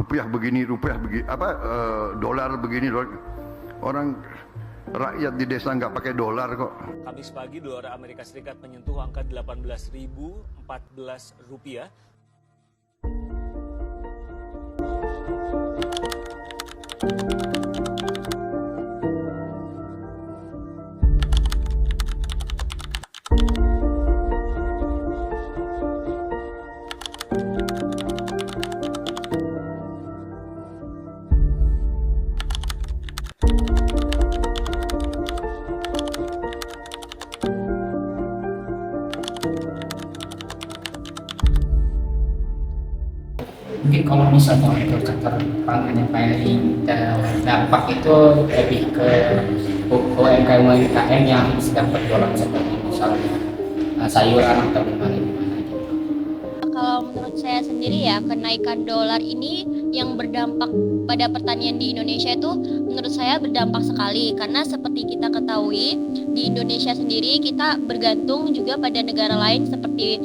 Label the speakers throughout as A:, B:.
A: rupiah begini, dolar begini, orang rakyat di desa nggak pakai dolar kok.
B: Kamis pagi dolar Amerika Serikat menyentuh angka 18.014 rupiah.
C: Mungkin kalau misalnya untuk sektor pangan yang paling dampak itu lebih ke UMKM yang sedang berjualan seperti misalnya sayuran atau gimana gitu.
D: Kalau menurut saya sendiri ya, kenaikan dolar ini yang berdampak pada pertanian di Indonesia itu menurut saya berdampak sekali, karena seperti kita ketahui di Indonesia sendiri kita bergantung juga pada negara lain seperti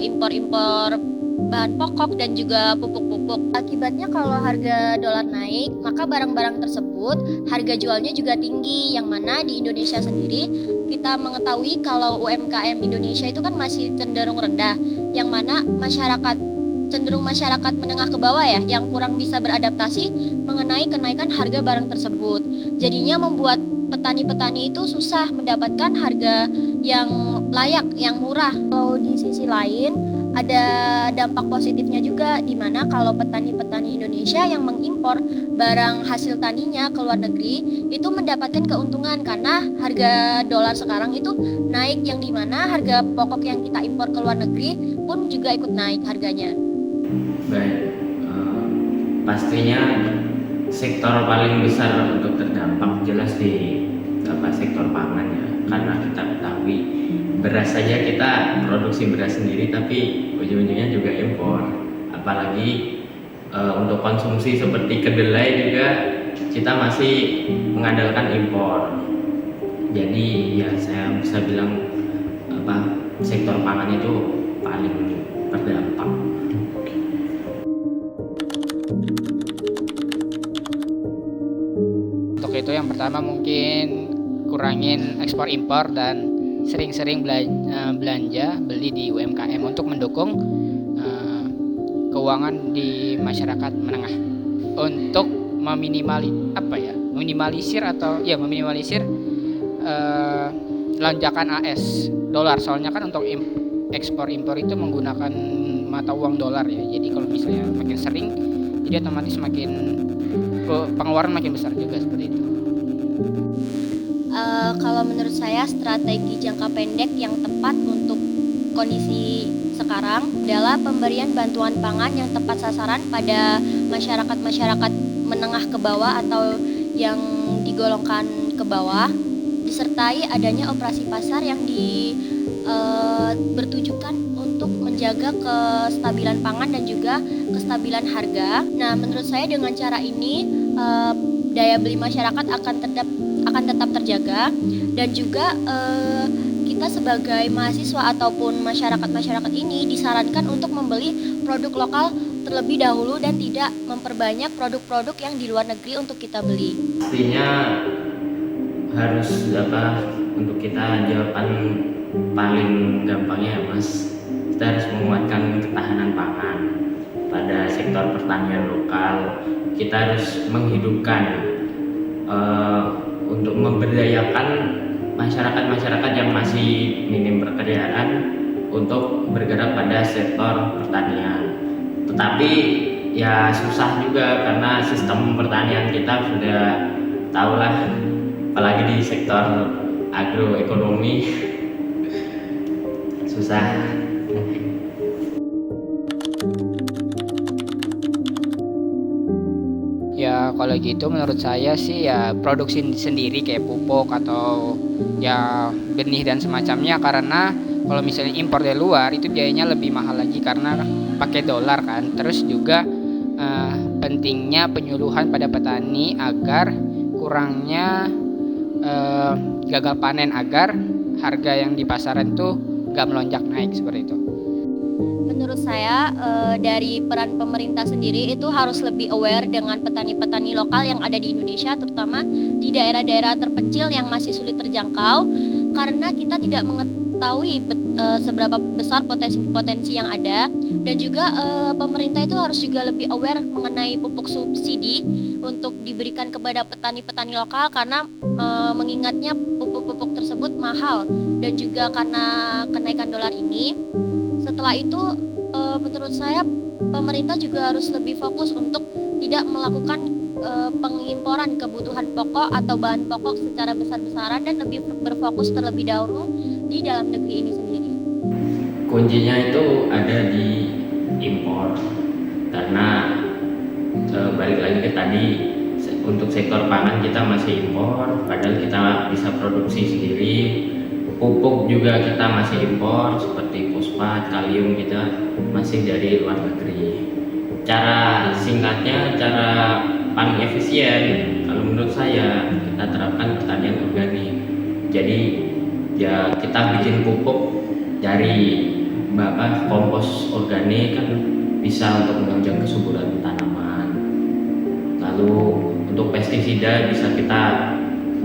D: impor-impor bahan pokok dan juga pupuk-pupuk. Akibatnya kalau harga dolar naik, maka barang-barang tersebut harga jualnya juga tinggi, yang mana di Indonesia sendiri kita mengetahui kalau UMKM Indonesia itu kan masih cenderung rendah, yang mana cenderung masyarakat menengah ke bawah ya, yang kurang bisa beradaptasi mengenai kenaikan harga barang tersebut. Jadinya membuat petani-petani itu susah mendapatkan harga yang layak, yang murah. Kalau di sisi lain ada dampak positifnya juga, di mana kalau petani-petani Indonesia yang mengimpor barang hasil taninya ke luar negeri itu mendapatkan keuntungan, karena harga dolar sekarang itu naik, yang di mana harga pokok yang kita impor ke luar negeri pun juga ikut naik harganya.
E: Baik, pastinya sektor paling besar untuk terdampak jelas di sektor pangan ya, karena kita ketahui beras saja kita produksi beras sendiri tapi ujung-ujungnya juga impor, apalagi untuk konsumsi seperti kedelai juga kita masih mengandalkan impor. Jadi ya saya bisa bilang sektor pangan itu paling terdampak.
C: Untuk itu yang pertama mungkin kurangin ekspor impor dan sering-sering belanja beli di UMKM untuk mendukung keuangan di masyarakat menengah untuk meminimalisir lonjakan AS dolar. Soalnya kan untuk ekspor impor itu menggunakan mata uang dolar ya. Jadi kalau misalnya makin sering, jadi otomatis makin pengeluaran makin besar juga seperti itu.
D: Kalau menurut saya strategi jangka pendek yang tepat untuk kondisi sekarang adalah pemberian bantuan pangan yang tepat sasaran pada masyarakat menengah ke bawah atau yang digolongkan ke bawah, disertai adanya operasi pasar yang bertujukan untuk menjaga kestabilan pangan dan juga kestabilan harga. Nah, menurut saya dengan cara ini daya beli masyarakat akan tetap terjaga, dan juga kita sebagai mahasiswa ataupun masyarakat ini disarankan untuk membeli produk lokal terlebih dahulu dan tidak memperbanyak produk-produk yang di luar negeri untuk kita beli.
E: Pastinya harus untuk kita jawaban paling gampangnya ya Mas, kita harus menguatkan ketahanan pangan pada sektor pertanian lokal. Kita harus menghidupkan untuk memberdayakan masyarakat yang masih minim pekerjaan untuk bergerak pada sektor pertanian. Tetapi ya susah juga karena sistem pertanian kita sudah tahulah, apalagi di sektor agroekonomi susah.
C: Ya kalau gitu menurut saya sih ya produksi sendiri kayak pupuk atau ya benih dan semacamnya, karena kalau misalnya impor dari luar itu biayanya lebih mahal lagi karena pakai dolar kan. Terus juga pentingnya penyuluhan pada petani agar kurangnya gagal panen, agar harga yang di pasaran tuh gak melonjak naik seperti itu.
D: Menurut saya dari peran pemerintah sendiri itu harus lebih aware dengan petani-petani lokal yang ada di Indonesia, terutama di daerah-daerah terpencil yang masih sulit terjangkau, karena kita tidak mengetahui seberapa besar potensi-potensi yang ada, dan juga pemerintah itu harus juga lebih aware mengenai pupuk subsidi untuk diberikan kepada petani-petani lokal, karena mengingatnya pupuk-pupuk tersebut mahal, dan juga karena kenaikan dolar ini. Setelah itu, menurut saya pemerintah juga harus lebih fokus untuk tidak melakukan pengimporan kebutuhan pokok atau bahan pokok secara besar-besaran, dan lebih berfokus terlebih dahulu di dalam negeri ini sendiri.
E: Kuncinya itu ada di impor, karena balik lagi ke tadi, untuk sektor pangan kita masih impor, padahal kita bisa produksi sendiri. Pupuk juga kita masih impor, seperti fosfat, kalium kita masih dari luar negeri. Cara singkatnya, cara paling efisien kalau menurut saya, kita terapkan pertanian organik. Jadi ya kita bikin pupuk dari kompos organik, kan bisa untuk menunjang kesuburan tanaman. Lalu untuk pestisida bisa kita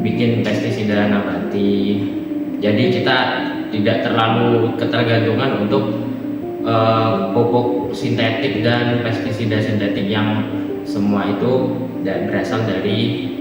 E: bikin pestisida nabati. Jadi kita tidak terlalu ketergantungan untuk pupuk sintetik dan pestisida sintetik yang semua itu berasal dari